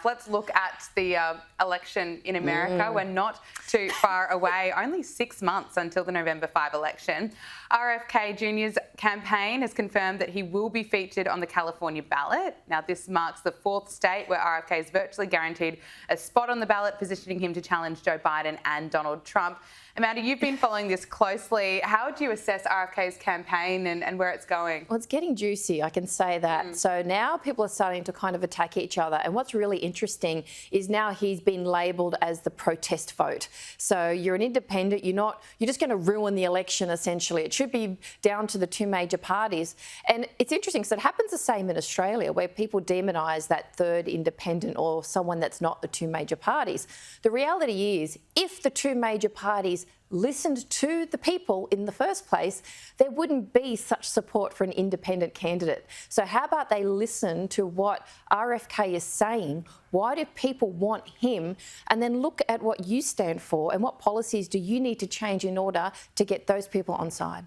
Let's look at the election in America. We're not too far away, only 6 months until the November 5 election. RFK Jr.'s campaign has confirmed that he will be featured on the California ballot. Now, this marks the fourth state where RFK is virtually guaranteed a spot on the ballot, positioning him to challenge Joe Biden and Donald Trump. Amanda, you've been following this closely. How do you assess RFK's campaign and where it's going? Well, it's getting juicy, I can say that. So now people are starting to kind of attack each other. And what's really interesting is now he's been labelled as the protest vote. So you're an independent, you're just going to ruin the election, essentially. It should be down to the two major parties. And it's interesting because it happens the same in Australia, where people demonise that third independent or someone that's not the two major parties. The reality is, if the two major parties listened to the people in the first place, there wouldn't be such support for an independent candidate. So how about they listen to what RFK is saying? Why do people want him? And then look at what you stand for and what policies do you need to change in order to get those people on side.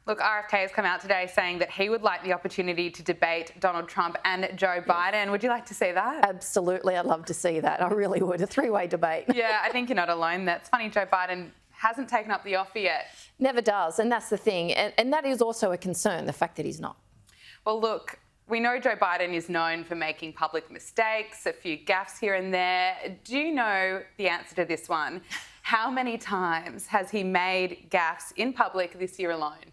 Look, RFK has come out today saying that he would like the opportunity to debate Donald Trump and Joe Biden. Would you like to see that? Absolutely, I'd love to see that. I really would. A three-way debate. Yeah, I think you're not alone. That's funny, Joe Biden hasn't taken up the offer yet. Never does, and that's the thing. And that is also a concern, the fact that he's not. Well, look, we know Joe Biden is known for making public mistakes, a few gaffes here and there. Do you know the answer to this one? How many times has he made gaffes in public this year alone?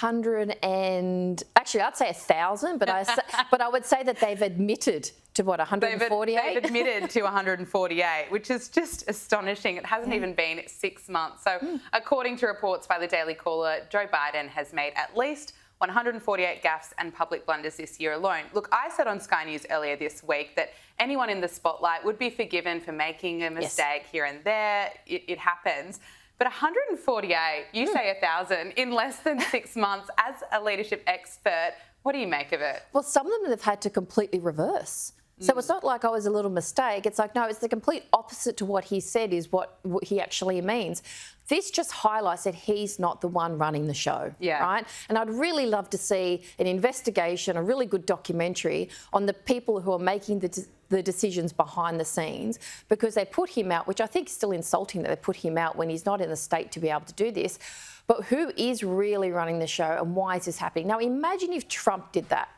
100 and actually I'd say 1,000, but I would say that they've admitted to what, 148? They've admitted to 148, which is just astonishing. It hasn't even been 6 months. So according to reports by the Daily Caller, Joe Biden has made at least 148 gaffes and public blunders this year alone. Look, I said on Sky News earlier this week that anyone in the spotlight would be forgiven for making a mistake here and there. It happens. But 148, you say 1,000 in less than 6 months as a leadership expert. What do you make of it? Well, some of them have had to completely reverse. So it's not like, oh, it was a little mistake. It's like, no, it's the complete opposite to what he said is what he actually means. This just highlights that he's not the one running the show, right? And I'd really love to see an investigation, a really good documentary on the people who are making the decisions behind the scenes, because they put him out, which I think is still insulting that they put him out when he's not in the state to be able to do this. But who is really running the show and why is this happening? Now, imagine if Trump did that.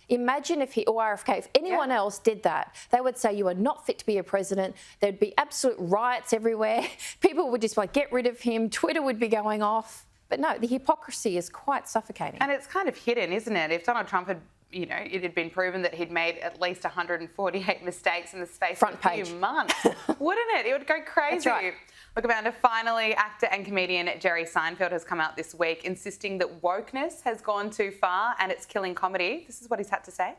Imagine if he, or RFK, if anyone else did that, they would say you are not fit to be a president. There'd be absolute riots everywhere. People would just like get rid of him. Twitter would be going off. But no, the hypocrisy is quite suffocating. And it's kind of hidden, isn't it? If Donald Trump had, it had been proven that he'd made at least 148 mistakes in the space of a few months, wouldn't it? It would go crazy. That's right. Look, Amanda, finally, actor and comedian Jerry Seinfeld has come out this week insisting that wokeness has gone too far and it's killing comedy. This is what he's had to say.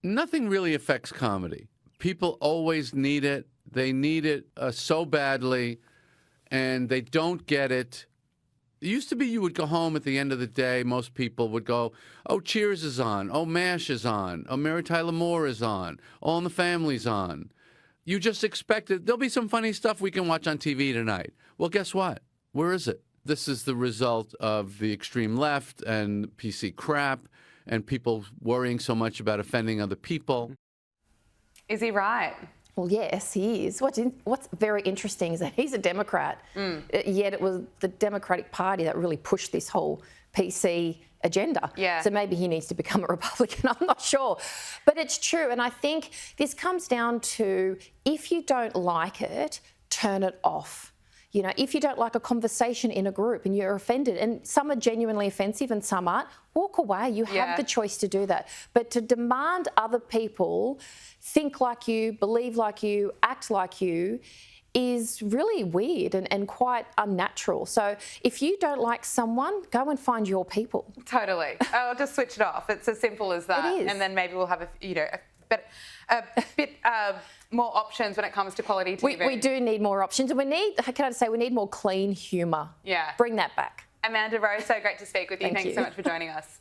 Nothing really affects comedy. People always need it. They need it so badly, and they don't get it. It used to be you would go home at the end of the day, most people would go, oh, Cheers is on, oh, MASH is on, oh, Mary Tyler Moore is on, All in the Family's on. You just expected there'll be some funny stuff we can watch on TV tonight. Well, guess what? Where is it? This is the result of the extreme left and PC crap and people worrying so much about offending other people. Is he right? Well, yes, he is. What's very interesting is that he's a Democrat, yet it was the Democratic Party that really pushed this whole PC agenda. So maybe he needs to become a Republican, I'm not sure. But it's true, and I think this comes down to if you don't like it, turn it off. If you don't like a conversation in a group and you're offended, and some are genuinely offensive and some aren't, walk away. You have the choice to do that. But to demand other people think like you, believe like you, act like you, is really weird and quite unnatural. So if you don't like someone, go and find your people. Totally. I'll just switch it off. It's as simple as that. It is. And then maybe we'll have a bit more options when it comes to quality TV. We do need more options, and we need more clean humour. Yeah. Bring that back. Amanda Rose, so great to speak with you. Thanks so much for joining us.